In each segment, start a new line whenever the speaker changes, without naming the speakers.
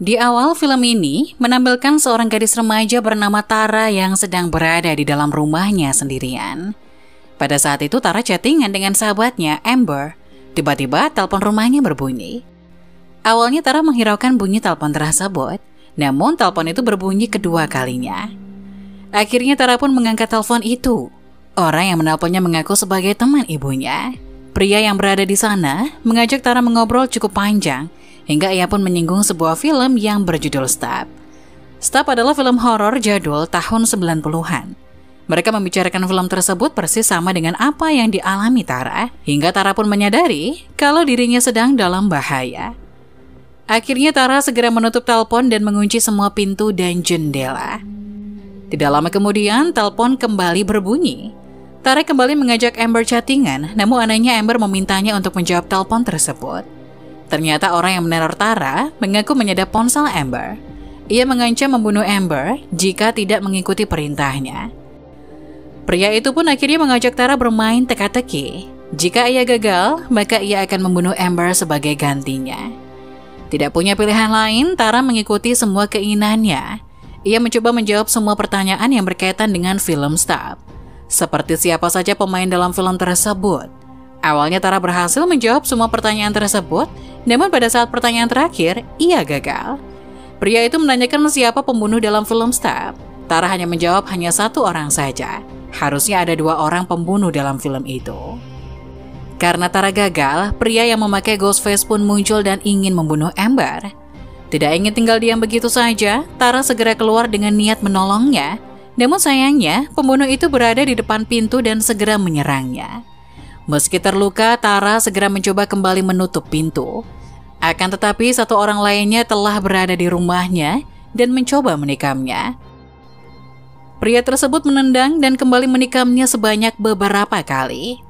Di awal film ini menampilkan seorang gadis remaja bernama Tara yang sedang berada di dalam rumahnya sendirian. Pada saat itu Tara chattingan dengan sahabatnya Amber. Tiba-tiba telepon rumahnya berbunyi. Awalnya Tara menghiraukan bunyi telepon tersebut, namun telepon itu berbunyi kedua kalinya. Akhirnya Tara pun mengangkat telepon itu. Orang yang menelponnya mengaku sebagai teman ibunya. Pria yang berada di sana mengajak Tara mengobrol cukup panjang, hingga ia pun menyinggung sebuah film yang berjudul Stop. Stop adalah film horor jadul tahun 90-an. Mereka membicarakan film tersebut persis sama dengan apa yang dialami Tara, hingga Tara pun menyadari kalau dirinya sedang dalam bahaya. Akhirnya Tara segera menutup telepon dan mengunci semua pintu dan jendela. Tidak lama kemudian, telepon kembali berbunyi. Tara kembali mengajak Amber chattingan, namun anehnya Amber memintanya untuk menjawab telepon tersebut. Ternyata orang yang meneror Tara mengaku menyadap ponsel Amber. Ia mengancam membunuh Amber jika tidak mengikuti perintahnya. Pria itu pun akhirnya mengajak Tara bermain teka-teki. Jika ia gagal, maka ia akan membunuh Amber sebagai gantinya. Tidak punya pilihan lain, Tara mengikuti semua keinginannya. Ia mencoba menjawab semua pertanyaan yang berkaitan dengan film Stop. Seperti siapa saja pemain dalam film tersebut. Awalnya Tara berhasil menjawab semua pertanyaan tersebut, namun pada saat pertanyaan terakhir, ia gagal. Pria itu menanyakan siapa pembunuh dalam film Stop. Tara hanya menjawab hanya satu orang saja. Harusnya ada dua orang pembunuh dalam film itu. Karena Tara gagal, pria yang memakai ghost face pun muncul dan ingin membunuh Amber. Tidak ingin tinggal diam begitu saja, Tara segera keluar dengan niat menolongnya. Namun sayangnya, pembunuh itu berada di depan pintu dan segera menyerangnya. Meski terluka, Tara segera mencoba kembali menutup pintu. Akan tetapi satu orang lainnya telah berada di rumahnya dan mencoba menikamnya. Pria tersebut menendang dan kembali menikamnya sebanyak beberapa kali.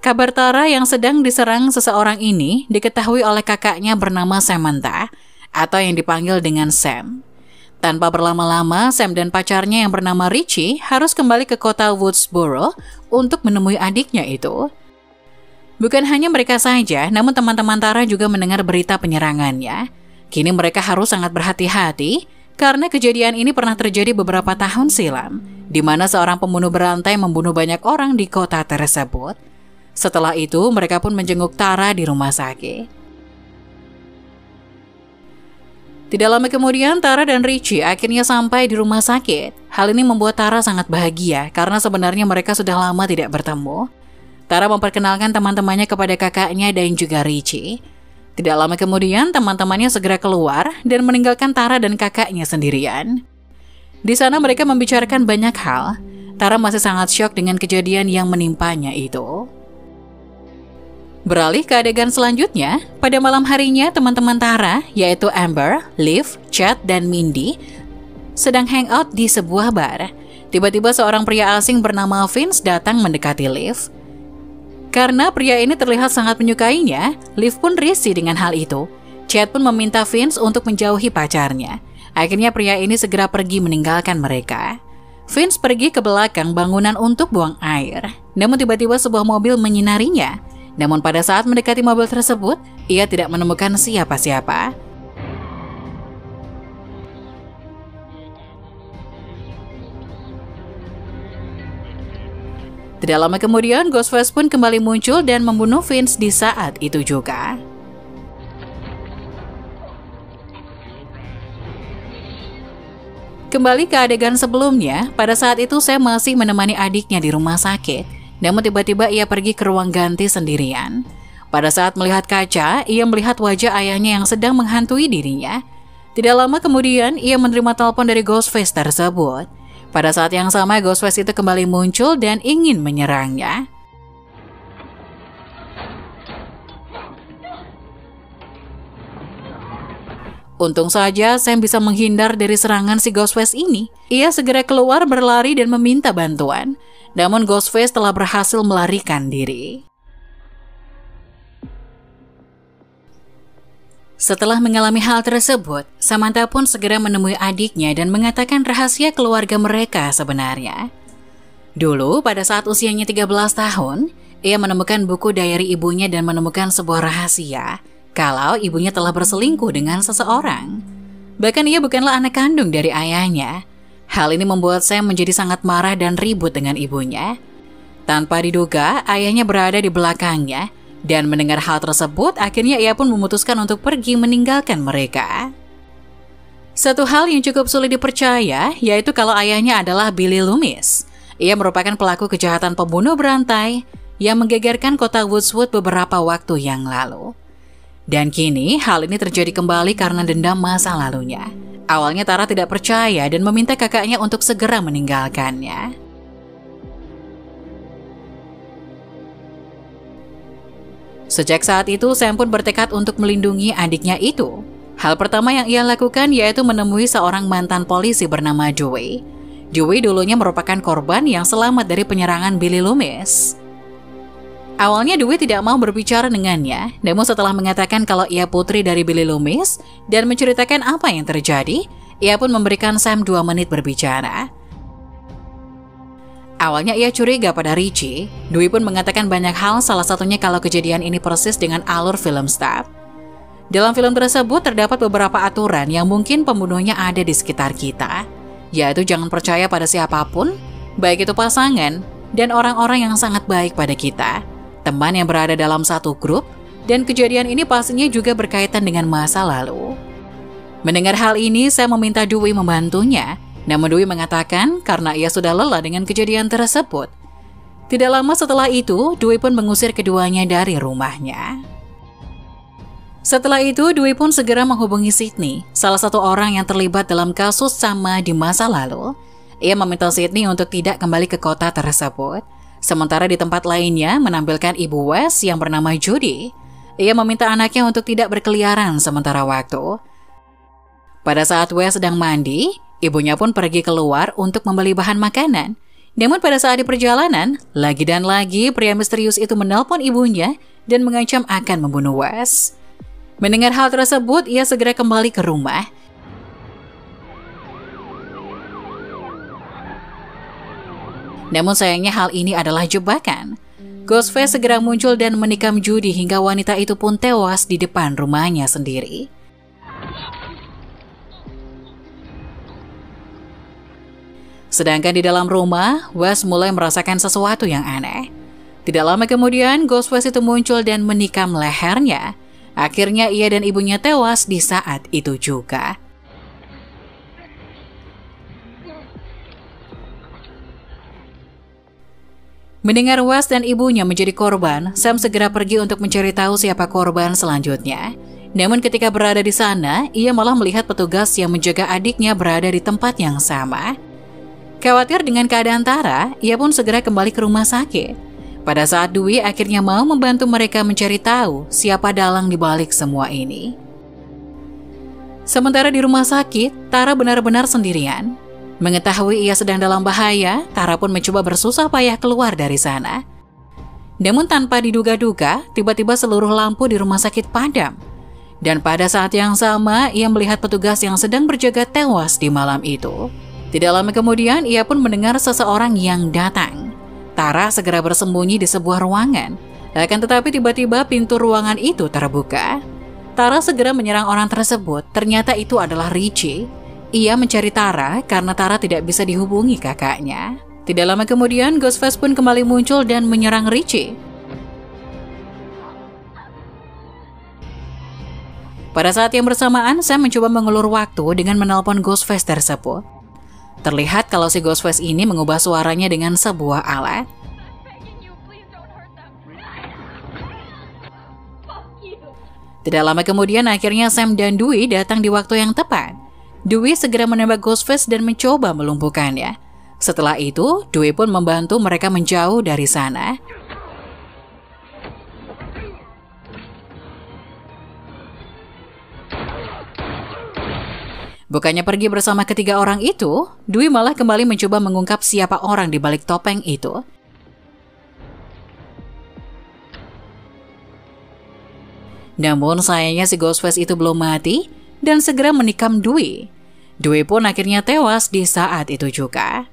Kabar Tara yang sedang diserang seseorang ini diketahui oleh kakaknya bernama Samantha, atau yang dipanggil dengan Sam. Tanpa berlama-lama, Sam dan pacarnya yang bernama Richie harus kembali ke kota Woodsboro untuk menemui adiknya itu. Bukan hanya mereka saja, namun teman-teman Tara juga mendengar berita penyerangannya. Kini mereka harus sangat berhati-hati karena kejadian ini pernah terjadi beberapa tahun silam, di mana seorang pembunuh berantai membunuh banyak orang di kota tersebut. Setelah itu, mereka pun menjenguk Tara di rumah sakit. Tidak lama kemudian, Tara dan Richie akhirnya sampai di rumah sakit. Hal ini membuat Tara sangat bahagia karena sebenarnya mereka sudah lama tidak bertemu. Tara memperkenalkan teman-temannya kepada kakaknya dan juga Richie. Tidak lama kemudian, teman-temannya segera keluar dan meninggalkan Tara dan kakaknya sendirian. Di sana mereka membicarakan banyak hal. Tara masih sangat syok dengan kejadian yang menimpanya itu. Beralih ke adegan selanjutnya, pada malam harinya teman-teman Tara, yaitu Amber, Liv, Chad, dan Mindy, sedang hangout di sebuah bar. Tiba-tiba seorang pria asing bernama Vince datang mendekati Liv. Karena pria ini terlihat sangat menyukainya, Liv pun risih dengan hal itu. Chad pun meminta Vince untuk menjauhi pacarnya. Akhirnya pria ini segera pergi meninggalkan mereka. Vince pergi ke belakang bangunan untuk buang air. Namun tiba-tiba sebuah mobil menyinarinya. Namun pada saat mendekati mobil tersebut, ia tidak menemukan siapa-siapa. Tidak lama kemudian, Ghostface pun kembali muncul dan membunuh Vince di saat itu juga. Kembali ke adegan sebelumnya, pada saat itu Sam masih menemani adiknya di rumah sakit. Namun tiba-tiba ia pergi ke ruang ganti sendirian. Pada saat melihat kaca, ia melihat wajah ayahnya yang sedang menghantui dirinya. Tidak lama kemudian, ia menerima telepon dari Ghostface tersebut. Pada saat yang sama, Ghostface itu kembali muncul dan ingin menyerangnya. Untung saja Sam bisa menghindar dari serangan si Ghostface ini. Ia segera keluar berlari dan meminta bantuan. Namun Ghostface telah berhasil melarikan diri. Setelah mengalami hal tersebut, Samantha pun segera menemui adiknya dan mengatakan rahasia keluarga mereka sebenarnya. Dulu, pada saat usianya 13 tahun, ia menemukan buku diary ibunya dan menemukan sebuah rahasia kalau ibunya telah berselingkuh dengan seseorang. Bahkan ia bukanlah anak kandung dari ayahnya. Hal ini membuat Sam menjadi sangat marah dan ribut dengan ibunya. Tanpa diduga, ayahnya berada di belakangnya, dan mendengar hal tersebut, akhirnya ia pun memutuskan untuk pergi meninggalkan mereka. Satu hal yang cukup sulit dipercaya, yaitu kalau ayahnya adalah Billy Loomis. Ia merupakan pelaku kejahatan pembunuh berantai yang menggegerkan kota Woodswood beberapa waktu yang lalu. Dan kini, hal ini terjadi kembali karena dendam masa lalunya. Awalnya Tara tidak percaya dan meminta kakaknya untuk segera meninggalkannya. Sejak saat itu, Sam pun bertekad untuk melindungi adiknya itu. Hal pertama yang ia lakukan yaitu menemui seorang mantan polisi bernama Dewey. Dewey dulunya merupakan korban yang selamat dari penyerangan Billy Loomis. Awalnya Dewey tidak mau berbicara dengannya, namun setelah mengatakan kalau ia putri dari Billy Loomis dan menceritakan apa yang terjadi, ia pun memberikan Sam 2 menit berbicara. Awalnya ia curiga pada Richie. Dewey pun mengatakan banyak hal, salah satunya kalau kejadian ini persis dengan alur film Stab. Dalam film tersebut terdapat beberapa aturan yang mungkin pembunuhnya ada di sekitar kita, yaitu jangan percaya pada siapapun, baik itu pasangan dan orang-orang yang sangat baik pada kita, teman yang berada dalam satu grup, dan kejadian ini pastinya juga berkaitan dengan masa lalu. Mendengar hal ini, saya meminta Dewey membantunya. Namun Dewey mengatakan karena ia sudah lelah dengan kejadian tersebut. Tidak lama setelah itu, Dewey pun mengusir keduanya dari rumahnya. Setelah itu, Dewey pun segera menghubungi Sydney, salah satu orang yang terlibat dalam kasus sama di masa lalu. Ia meminta Sydney untuk tidak kembali ke kota tersebut. Sementara di tempat lainnya menampilkan ibu Wes yang bernama Judy. Ia meminta anaknya untuk tidak berkeliaran sementara waktu. Pada saat Wes sedang mandi, ibunya pun pergi keluar untuk membeli bahan makanan. Namun pada saat di perjalanan, lagi dan lagi pria misterius itu menelpon ibunya dan mengancam akan membunuh Wes. Mendengar hal tersebut, ia segera kembali ke rumah. Namun sayangnya hal ini adalah jebakan. Ghostface segera muncul dan menikam Judy hingga wanita itu pun tewas di depan rumahnya sendiri. Sedangkan di dalam rumah, Wes mulai merasakan sesuatu yang aneh. Tidak lama kemudian, Ghostface itu muncul dan menikam lehernya. Akhirnya ia dan ibunya tewas di saat itu juga. Mendengar Wes dan ibunya menjadi korban, Sam segera pergi untuk mencari tahu siapa korban selanjutnya. Namun ketika berada di sana, ia malah melihat petugas yang menjaga adiknya berada di tempat yang sama. Khawatir dengan keadaan Tara, ia pun segera kembali ke rumah sakit. Pada saat Dewey akhirnya mau membantu mereka mencari tahu siapa dalang di balik semua ini. Sementara di rumah sakit, Tara benar-benar sendirian. Mengetahui ia sedang dalam bahaya, Tara pun mencoba bersusah payah keluar dari sana. Namun tanpa diduga-duga, tiba-tiba seluruh lampu di rumah sakit padam. Dan pada saat yang sama, ia melihat petugas yang sedang berjaga tewas di malam itu. Tidak lama kemudian, ia pun mendengar seseorang yang datang. Tara segera bersembunyi di sebuah ruangan. Akan tetapi tiba-tiba pintu ruangan itu terbuka. Tara segera menyerang orang tersebut. Ternyata itu adalah Richie. Ia mencari Tara karena Tara tidak bisa dihubungi kakaknya. Tidak lama kemudian, Ghostface pun kembali muncul dan menyerang Richie. Pada saat yang bersamaan, Sam mencoba mengulur waktu dengan menelpon Ghostface tersebut. Terlihat kalau si Ghostface ini mengubah suaranya dengan sebuah alat. Tidak lama kemudian akhirnya Sam dan Dewey datang di waktu yang tepat. Dewey segera menembak Ghostface dan mencoba melumpuhkannya. Setelah itu, Dewey pun membantu mereka menjauh dari sana. Bukannya pergi bersama ketiga orang itu, Dewey malah kembali mencoba mengungkap siapa orang di balik topeng itu. Namun sayangnya si Ghostface itu belum mati dan segera menikam Dewey. Dewey pun akhirnya tewas di saat itu juga.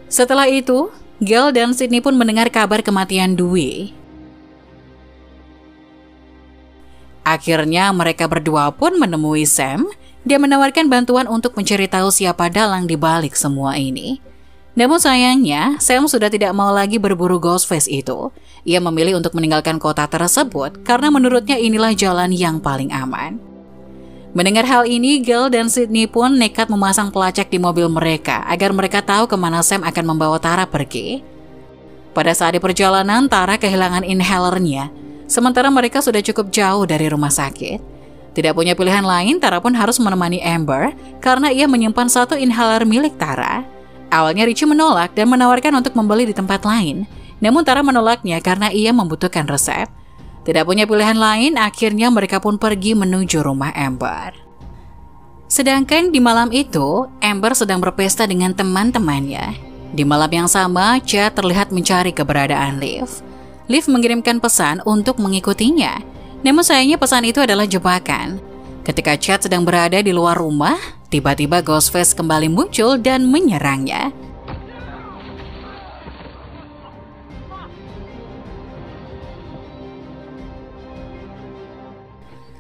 Setelah itu, Gale dan Sydney pun mendengar kabar kematian Dewey. Akhirnya mereka berdua pun menemui Sam dan menawarkan bantuan untuk mencari tahu siapa dalang di balik semua ini. Namun sayangnya, Sam sudah tidak mau lagi berburu Ghostface itu. Ia memilih untuk meninggalkan kota tersebut karena menurutnya inilah jalan yang paling aman. Mendengar hal ini, Gale dan Sydney pun nekat memasang pelacak di mobil mereka agar mereka tahu kemana Sam akan membawa Tara pergi. Pada saat di perjalanan, Tara kehilangan inhalernya. Sementara mereka sudah cukup jauh dari rumah sakit. Tidak punya pilihan lain, Tara pun harus menemani Amber karena ia menyimpan satu inhaler milik Tara. Awalnya Richie menolak dan menawarkan untuk membeli di tempat lain. Namun Tara menolaknya karena ia membutuhkan resep. Tidak punya pilihan lain, akhirnya mereka pun pergi menuju rumah Amber. Sedangkan di malam itu, Amber sedang berpesta dengan teman-temannya. Di malam yang sama, Chad terlihat mencari keberadaan Liv. Liv mengirimkan pesan untuk mengikutinya. Namun sayangnya pesan itu adalah jebakan. Ketika Chad sedang berada di luar rumah, tiba-tiba Ghostface kembali muncul dan menyerangnya.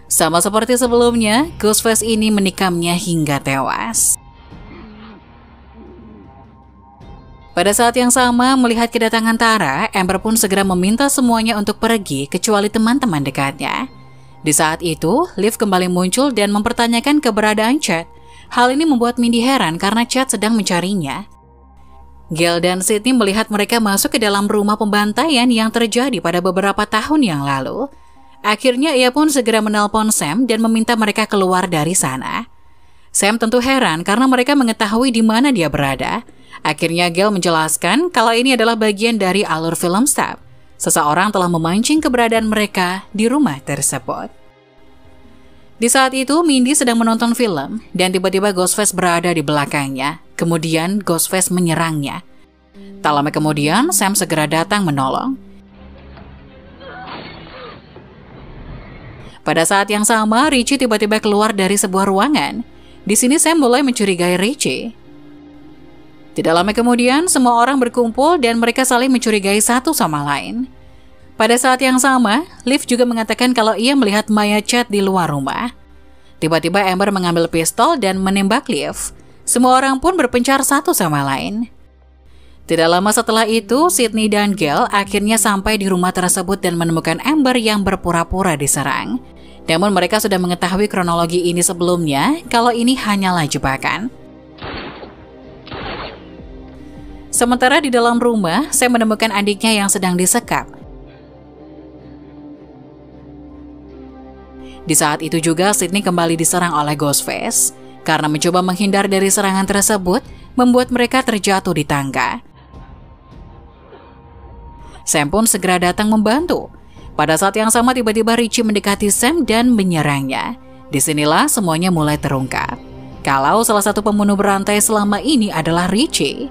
Sama seperti sebelumnya, Ghostface ini menikamnya hingga tewas. Pada saat yang sama, melihat kedatangan Tara, Amber pun segera meminta semuanya untuk pergi kecuali teman-teman dekatnya. Di saat itu, Liv kembali muncul dan mempertanyakan keberadaan Chad. Hal ini membuat Mindy heran karena Chad sedang mencarinya. Gale dan Sydney melihat mereka masuk ke dalam rumah pembantaian yang terjadi pada beberapa tahun yang lalu. Akhirnya ia pun segera menelpon Sam dan meminta mereka keluar dari sana. Sam tentu heran karena mereka mengetahui di mana dia berada. Akhirnya Gale menjelaskan kalau ini adalah bagian dari alur film Stab. Seseorang telah memancing keberadaan mereka di rumah tersebut. Di saat itu, Mindy sedang menonton film dan tiba-tiba Ghostface berada di belakangnya. Kemudian Ghostface menyerangnya. Tak lama kemudian, Sam segera datang menolong. Pada saat yang sama, Richie tiba-tiba keluar dari sebuah ruangan. Di sini Sam mulai mencurigai Richie. Tidak lama kemudian, semua orang berkumpul dan mereka saling mencurigai satu sama lain. Pada saat yang sama, Liv juga mengatakan kalau ia melihat mayat Chad di luar rumah. Tiba-tiba Amber mengambil pistol dan menembak Liv. Semua orang pun berpencar satu sama lain. Tidak lama setelah itu, Sydney dan Gale akhirnya sampai di rumah tersebut dan menemukan Amber yang berpura-pura diserang. Namun mereka sudah mengetahui kronologi ini sebelumnya, kalau ini hanyalah jebakan. Sementara di dalam rumah, saya menemukan adiknya yang sedang disekap. Di saat itu juga, Sydney kembali diserang oleh Ghostface. Karena mencoba menghindar dari serangan tersebut, membuat mereka terjatuh di tangga. Sam pun segera datang membantu. Pada saat yang sama, tiba-tiba Richie mendekati Sam dan menyerangnya. Disinilah semuanya mulai terungkap. Kalau salah satu pembunuh berantai selama ini adalah Richie.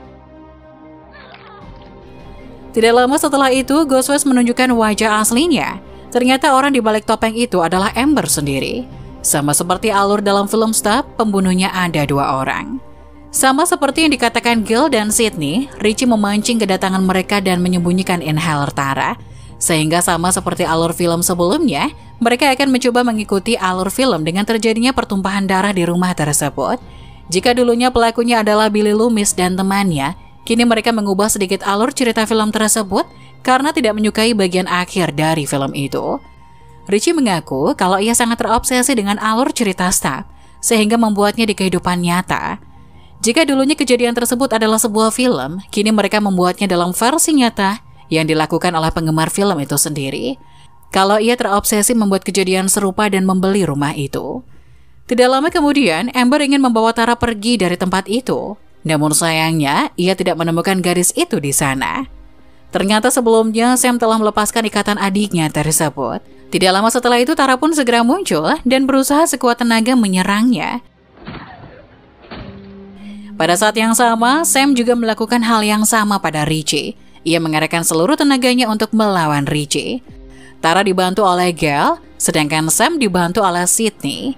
Tidak lama setelah itu, Ghostface menunjukkan wajah aslinya. Ternyata orang di balik topeng itu adalah Amber sendiri. Sama seperti alur dalam film Stab, pembunuhnya ada 2 orang. Sama seperti yang dikatakan Gale dan Sydney, Richie memancing kedatangan mereka dan menyembunyikan inhaler Tara. Sehingga sama seperti alur film sebelumnya, mereka akan mencoba mengikuti alur film dengan terjadinya pertumpahan darah di rumah tersebut. Jika dulunya pelakunya adalah Billy Loomis dan temannya, kini mereka mengubah sedikit alur cerita film tersebut karena tidak menyukai bagian akhir dari film itu. Richie mengaku kalau ia sangat terobsesi dengan alur cerita Stab, sehingga membuatnya di kehidupan nyata. Jika dulunya kejadian tersebut adalah sebuah film, kini mereka membuatnya dalam versi nyata yang dilakukan oleh penggemar film itu sendiri. Kalau ia terobsesi membuat kejadian serupa dan membeli rumah itu. Tidak lama kemudian, Amber ingin membawa Tara pergi dari tempat itu. Namun sayangnya, ia tidak menemukan gadis itu di sana. Ternyata sebelumnya Sam telah melepaskan ikatan adiknya tersebut. Tidak lama setelah itu, Tara pun segera muncul dan berusaha sekuat tenaga menyerangnya. Pada saat yang sama, Sam juga melakukan hal yang sama pada Richie. Ia mengerahkan seluruh tenaganya untuk melawan Richie. Tara dibantu oleh Gale, sedangkan Sam dibantu oleh Sydney.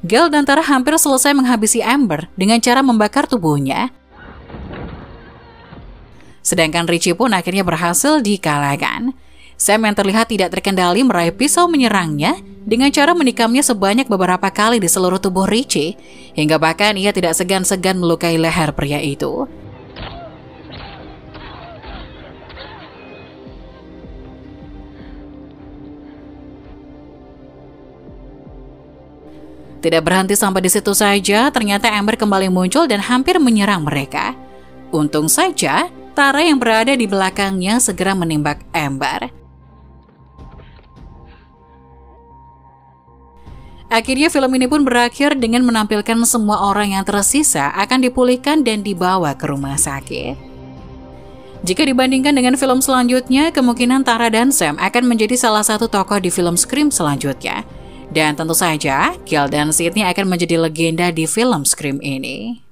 Gale dan Tara hampir selesai menghabisi Amber dengan cara membakar tubuhnya. Sedangkan Richie pun akhirnya berhasil dikalahkan. Sam yang terlihat tidak terkendali meraih pisau menyerangnya dengan cara menikamnya sebanyak beberapa kali di seluruh tubuh Richie, hingga bahkan ia tidak segan-segan melukai leher pria itu. Tidak berhenti sampai di situ saja, ternyata Amber kembali muncul dan hampir menyerang mereka. Untung saja, Tara yang berada di belakangnya segera menembak Amber. Akhirnya film ini pun berakhir dengan menampilkan semua orang yang tersisa akan dipulihkan dan dibawa ke rumah sakit. Jika dibandingkan dengan film selanjutnya, kemungkinan Tara dan Sam akan menjadi salah satu tokoh di film Scream selanjutnya. Dan tentu saja, Gale dan Sydney akan menjadi legenda di film Scream ini.